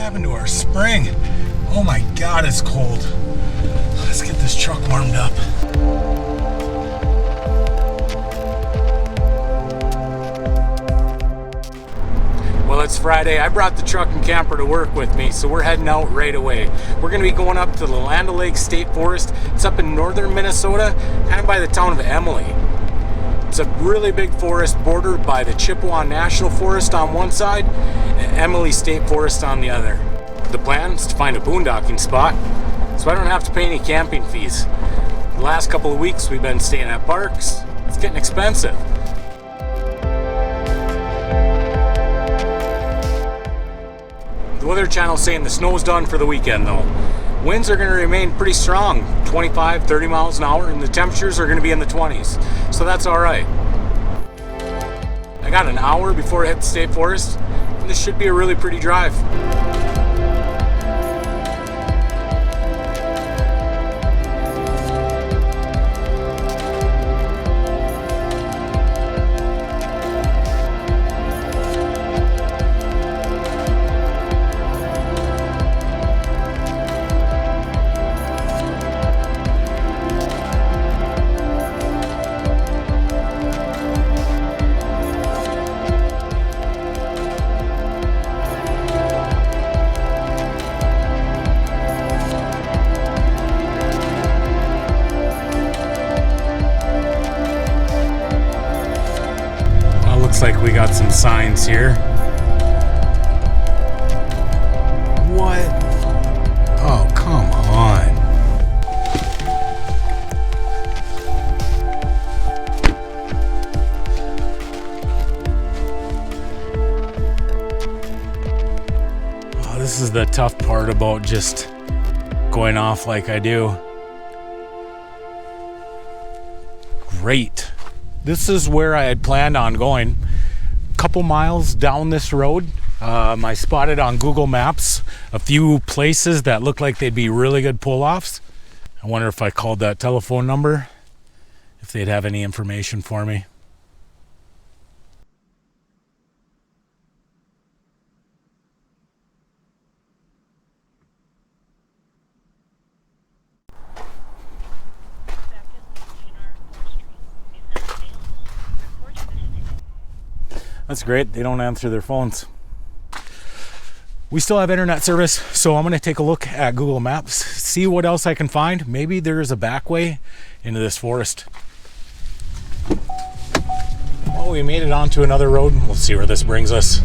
happened to our spring? Oh my God, it's cold. Let's get this truck warmed up. Well, it's Friday. I brought the truck and camper to work with me, so we're heading out right away. We're going to be going up to the Land O'Lakes State Forest. It's up in northern Minnesota, kind of by the town of Emily. It's a really big forest bordered by the Chippewa National Forest on one side and Emily State Forest on the other. The plan is to find a boondocking spot so I don't have to pay any camping fees. The last couple of weeks we've been staying at parks. It's getting expensive. The Weather Channel's saying the snow's done for the weekend though. Winds are going to remain pretty strong, 25, 30 miles an hour, and the temperatures are going to be in the 20s. So that's all right. I got an hour before I hit the state forest, and this should be a really pretty drive. Looks like we got some signs here. What? Oh, come on. Oh, this is the tough part about just going off like I do. Great. This is where I had planned on going. A couple miles down this road, I spotted on Google Maps a few places that looked like they'd be really good pull-offs. I wonder if I called that telephone number, if they'd have any information for me. That's great. They don't answer their phones. We still have internet service, so I'm going to take a look at Google Maps, see what else I can find. Maybe there's a back way into this forest. Well, we made it onto another road. We'll see where this brings us.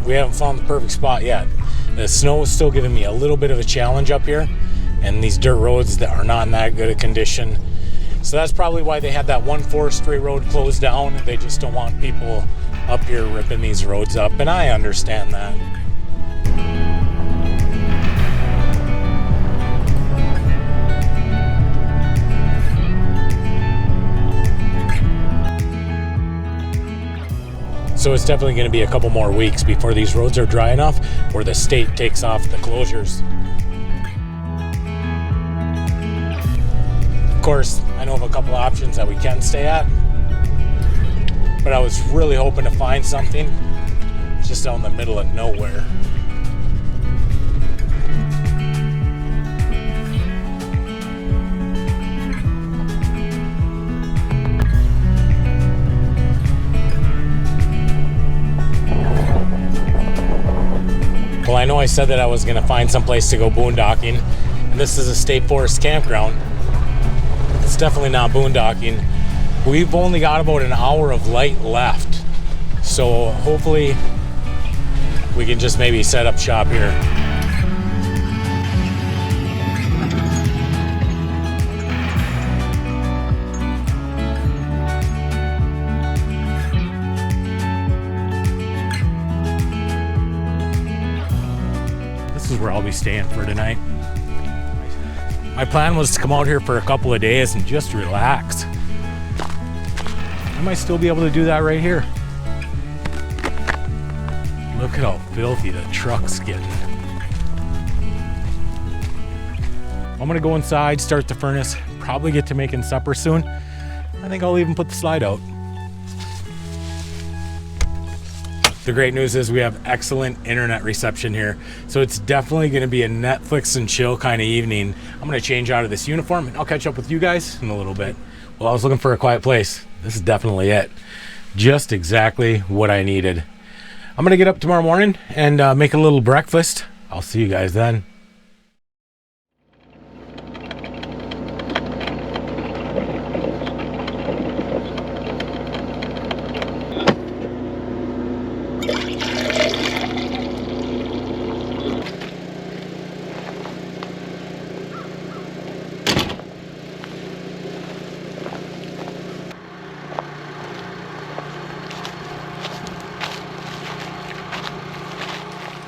We haven't found the perfect spot yet. The snow is still giving me a little bit of a challenge up here, and these dirt roads that are not in that good a condition. So that's probably why they had that one forestry road closed down. They just don't want people up here ripping these roads up, and I understand that. So it's definitely going to be a couple more weeks before these roads are dry enough where the state takes off the closures. Of course, I know of a couple options that we can stay at, but I was really hoping to find something just out in the middle of nowhere. Well, I know I said that I was going to find some place to go boondocking, and this is a state forest campground. It's definitely not boondocking. We've only got about an hour of light left, so hopefully we can just maybe set up shop here. I'll be staying for tonight. My plan was to come out here for a couple of days and just relax. I might still be able to do that right here. Look at how filthy the truck's getting. I'm gonna go inside, start the furnace, probably get to making supper soon. I think I'll even put the slide out. The great news is we have excellent internet reception here, so it's definitely going to be a Netflix and chill kind of evening. I'm going to change out of this uniform and I'll catch up with you guys in a little bit. Well, I was looking for a quiet place. This is definitely it. Just exactly what I needed. I'm going to get up tomorrow morning and make a little breakfast. I'll see you guys then.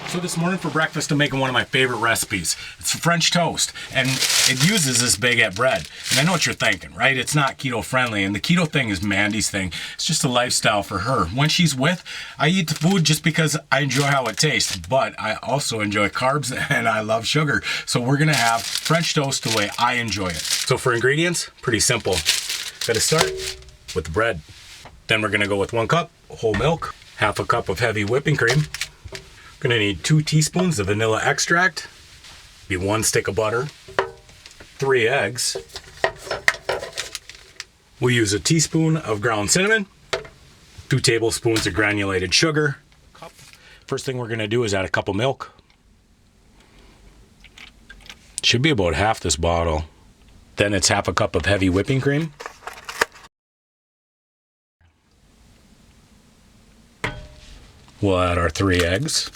So this morning for breakfast, I'm making one of my favorite recipes. It's French toast, and it uses this baguette bread. And I know what you're thinking, right? It's not keto friendly, and the keto thing is Mandy's thing. It's just a lifestyle for her. When she's with, I eat the food just because I enjoy how it tastes, but I also enjoy carbs and I love sugar. So we're gonna have French toast the way I enjoy it. So for ingredients, pretty simple. Gotta start with the bread. Then we're gonna go with 1 cup whole milk, half a cup of heavy whipping cream. Gonna need 2 teaspoons of vanilla extract, be 1 stick of butter, 3 eggs. We'll use a teaspoon of ground cinnamon, 2 tablespoons of granulated sugar. First thing we're gonna do is add a cup of milk. Should be about half this bottle. Then it's half a cup of heavy whipping cream. We'll add our 3 eggs.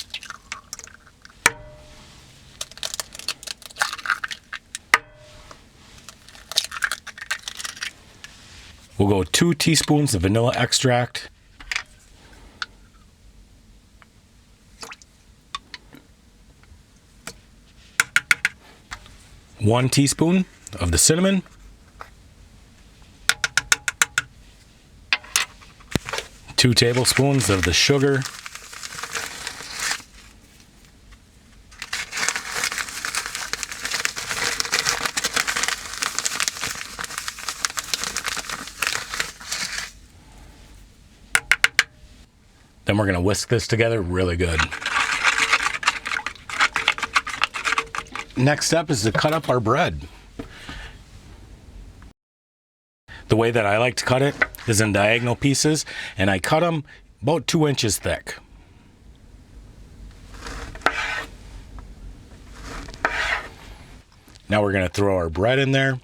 We'll go 2 teaspoons of vanilla extract. 1 teaspoon of the cinnamon. 2 tablespoons of the sugar. Then we're gonna whisk this together really good. Next step is to cut up our bread. The way that I like to cut it is in diagonal pieces, and I cut them about 2 inches thick. Now we're gonna throw our bread in there.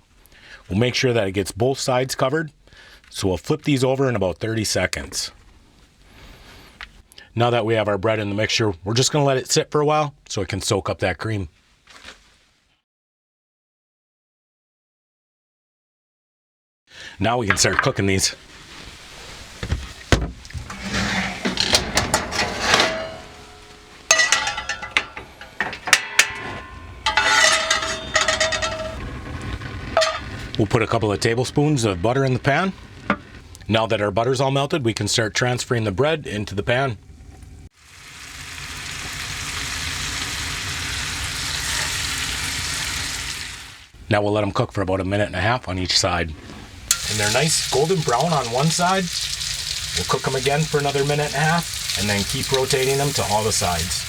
We'll make sure that it gets both sides covered. So we'll flip these over in about 30 seconds. Now that we have our bread in the mixture, we're just gonna let it sit for a while so it can soak up that cream. Now we can start cooking these. We'll put a couple of tablespoons of butter in the pan. Now that our butter's all melted, we can start transferring the bread into the pan. Now we'll let them cook for about 1.5 minutes on each side. And they're nice golden brown on one side. We'll cook them again for another 1.5 minutes and then keep rotating them to all the sides.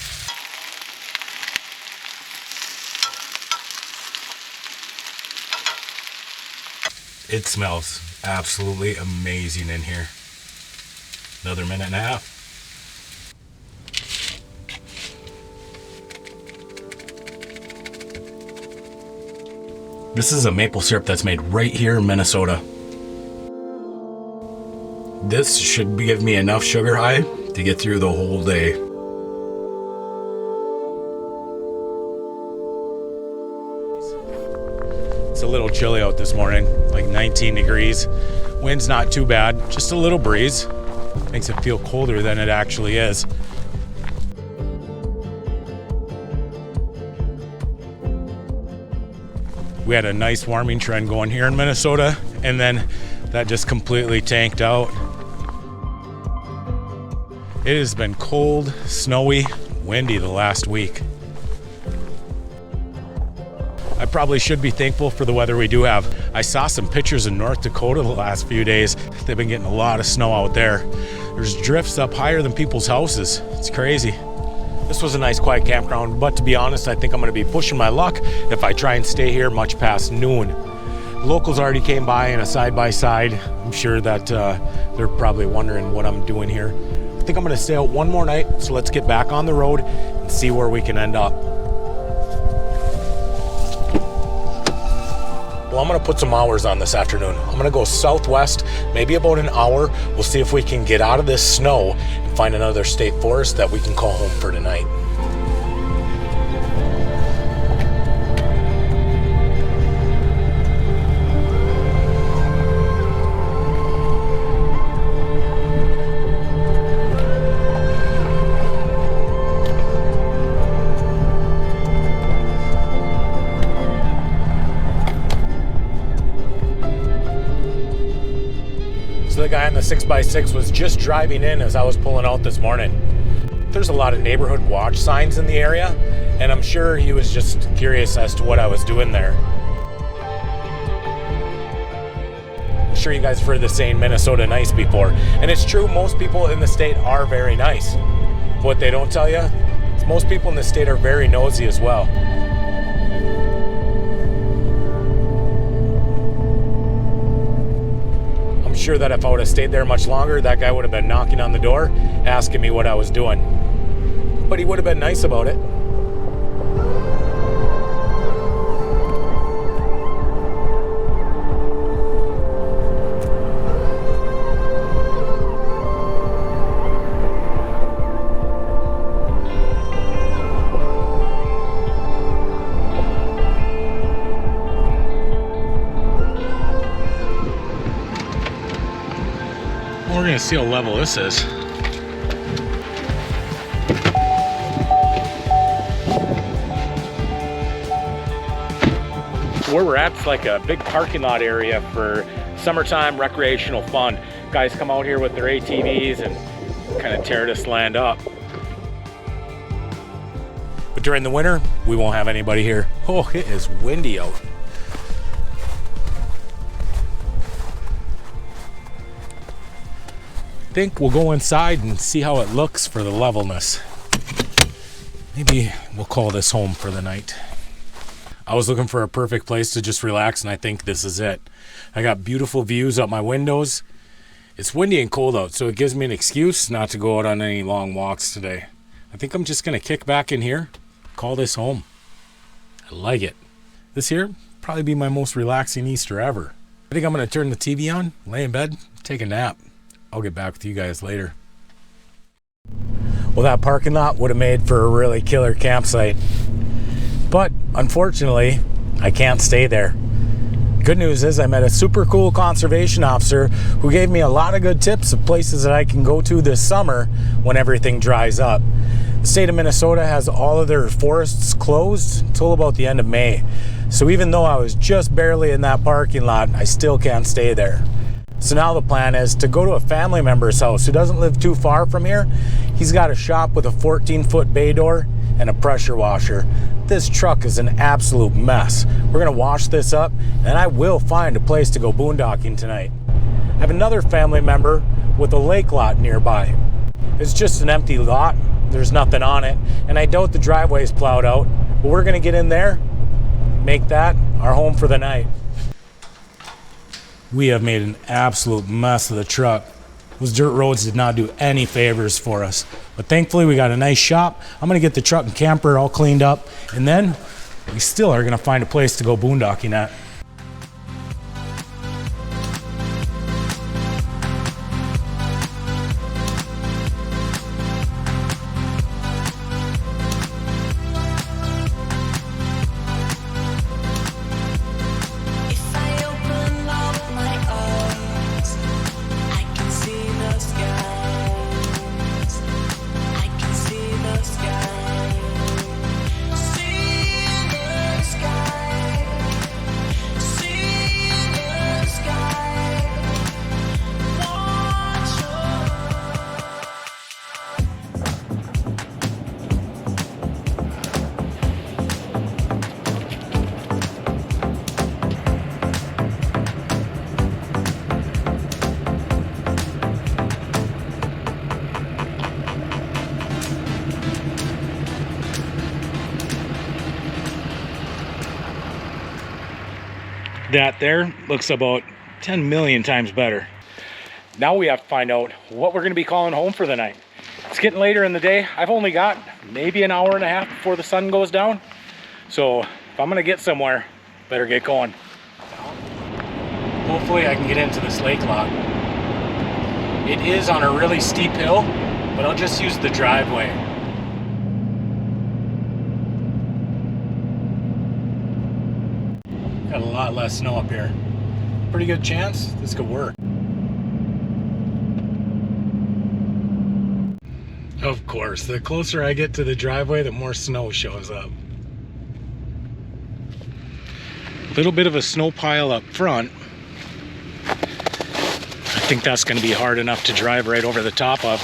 It smells absolutely amazing in here. Another 1.5 minutes. This is a maple syrup that's made right here in Minnesota. This should give me enough sugar high to get through the whole day. It's a little chilly out this morning, like 19 degrees. Wind's not too bad, just a little breeze. Makes it feel colder than it actually is. We had a nice warming trend going here in Minnesota, and then that just completely tanked out. It has been cold, snowy, windy the last week. I probably should be thankful for the weather we do have. I saw some pictures in North Dakota the last few days. They've been getting a lot of snow out there. There's drifts up higher than people's houses. It's crazy. This was a nice quiet campground, but to be honest, I think I'm gonna be pushing my luck if I try and stay here much past noon. Locals already came by in a side-by-side. I'm sure that they're probably wondering what I'm doing here. I think I'm gonna stay out one more night, so let's get back on the road and see where we can end up. Well, I'm gonna put some hours on this afternoon. I'm gonna go southwest, maybe about an hour. We'll see if we can get out of this snow and find another state forest that we can call home for tonight. So the guy on the 6x6 was just driving in as I was pulling out this morning. There's a lot of neighborhood watch signs in the area, and I'm sure he was just curious as to what I was doing there. I'm sure you guys have heard the saying Minnesota nice before, and it's true, most people in the state are very nice. What they don't tell you is most people in the state are very nosy as well. Sure that if I would have stayed there much longer, that guy would have been knocking on the door asking me what I was doing, but he would have been nice about it. We're gonna see how level this is. Where we're at, it's like a big parking lot area for summertime recreational fun. Guys come out here with their ATVs and kind of tear this land up. But during the winter, we won't have anybody here. Oh, it is windy out. I think we'll go inside and see how it looks for the levelness. Maybe we'll call this home for the night. I was looking for a perfect place to just relax, and I think this is it. I got beautiful views out my windows. It's windy and cold out, so it gives me an excuse not to go out on any long walks today. I think I'm just gonna kick back in here, call this home. I like it. This here probably be my most relaxing Easter ever. I think I'm gonna turn the TV on, lay in bed, take a nap. I'll get back with you guys later. Well, that parking lot would have made for a really killer campsite. But unfortunately, I can't stay there. Good news is I met a super cool conservation officer who gave me a lot of good tips of places that I can go to this summer when everything dries up. The state of Minnesota has all of their forests closed until about the end of May. So even though I was just barely in that parking lot, I still can't stay there. So now the plan is to go to a family member's house who doesn't live too far from here. He's got a shop with a 14-foot bay door and a pressure washer. This truck is an absolute mess. We're gonna wash this up, and I will find a place to go boondocking tonight. I have another family member with a lake lot nearby. It's just an empty lot. There's nothing on it, and I doubt the driveway is plowed out, but we're gonna get in there, make that our home for the night. We have made an absolute mess of the truck. Those dirt roads did not do any favors for us. But thankfully we got a nice shop. I'm gonna get the truck and camper all cleaned up, and then we still are gonna find a place to go boondocking at. That there looks about 10 million times better. Now we have to find out what we're going to be calling home for the night. It's getting later in the day. I've only got maybe an hour and a half before the sun goes down. So if I'm going to get somewhere, better get going. Hopefully I can get into this lake lot. It is on a really steep hill, but I'll just use the driveway. Got a lot less snow up here. Pretty good chance this could work. Of course, the closer I get to the driveway, the more snow shows up. A little bit of a snow pile up front. I think that's going to be hard enough to drive right over the top of.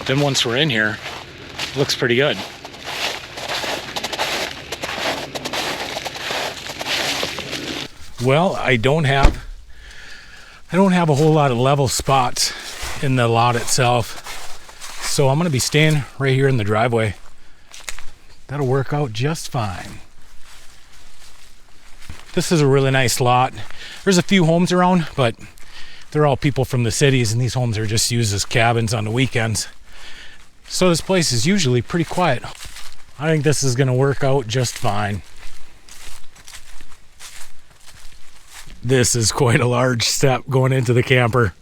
Then once we're in here, it looks pretty good. Well, I don't have a whole lot of level spots in the lot itself, so I'm going to be staying right here in the driveway. That'll work out just fine. This is a really nice lot. There's a few homes around, but they're all people from the cities, and these homes are just used as cabins on the weekends. So this place is usually pretty quiet. I think this is going to work out just fine. This is quite a large step going into the camper.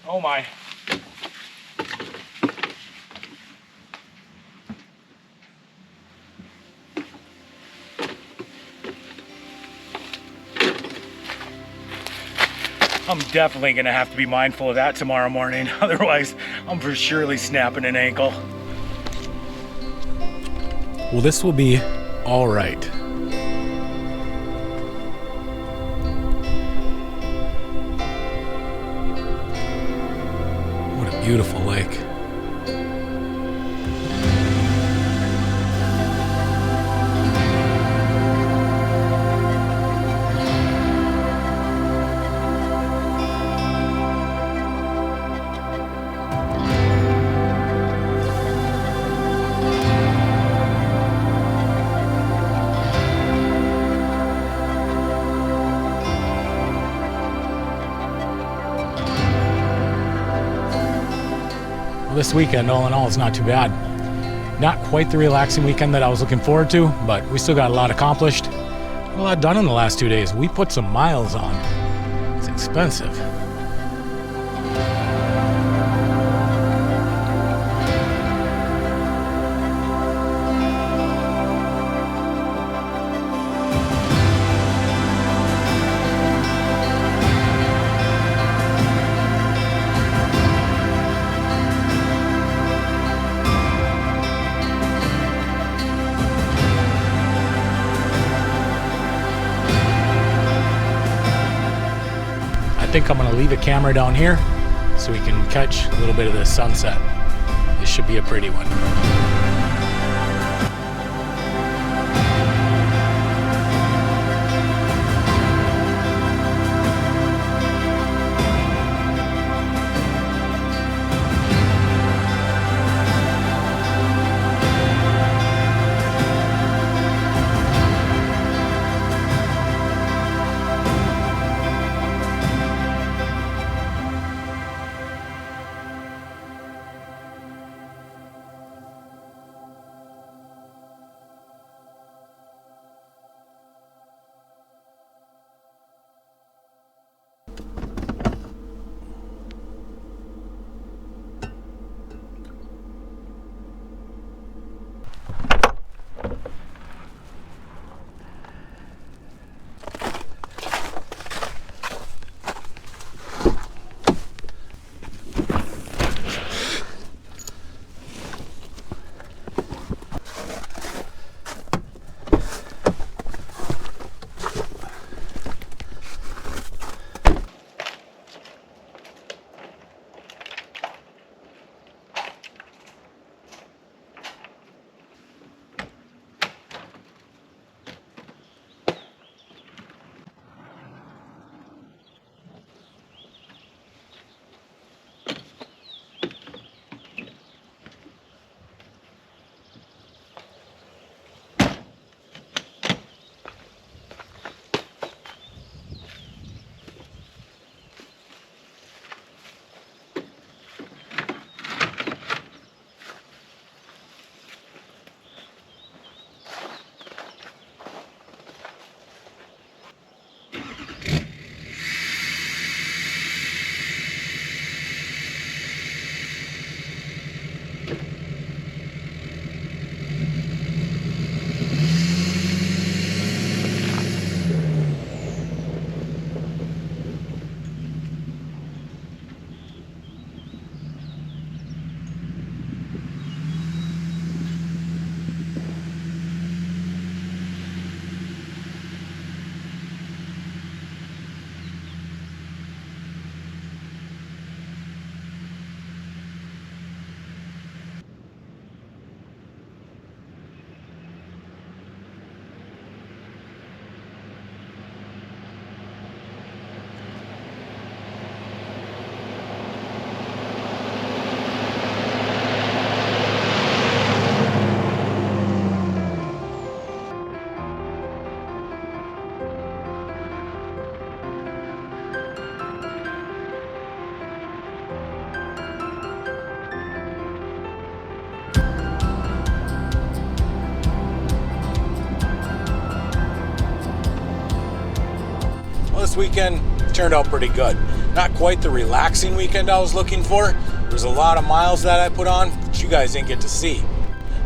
Oh my. I'm definitely going to have to be mindful of that tomorrow morning. Otherwise, I'm for surely snapping an ankle. Well, this will be all right. What a beautiful lake. This weekend, all in all, is not too bad. Not quite the relaxing weekend that I was looking forward to, but we still got a lot accomplished. A lot done in the last 2 days. We put some miles on. It's expensive. I think I'm going to leave a camera down here so we can catch a little bit of the sunset. This should be a pretty one. this weekend turned out pretty good. Not quite the relaxing weekend I was looking for. There's a lot of miles that I put on that you guys didn't get to see.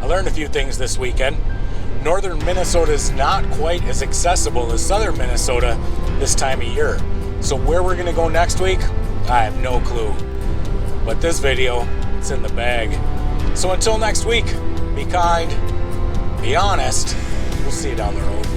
I learned a few things this weekend. Northern Minnesota is not quite as accessible as southern Minnesota this time of year. So where we're gonna go next week, I have no clue. But this video, it's in the bag. So until next week, be kind, be honest. We'll see you down the road.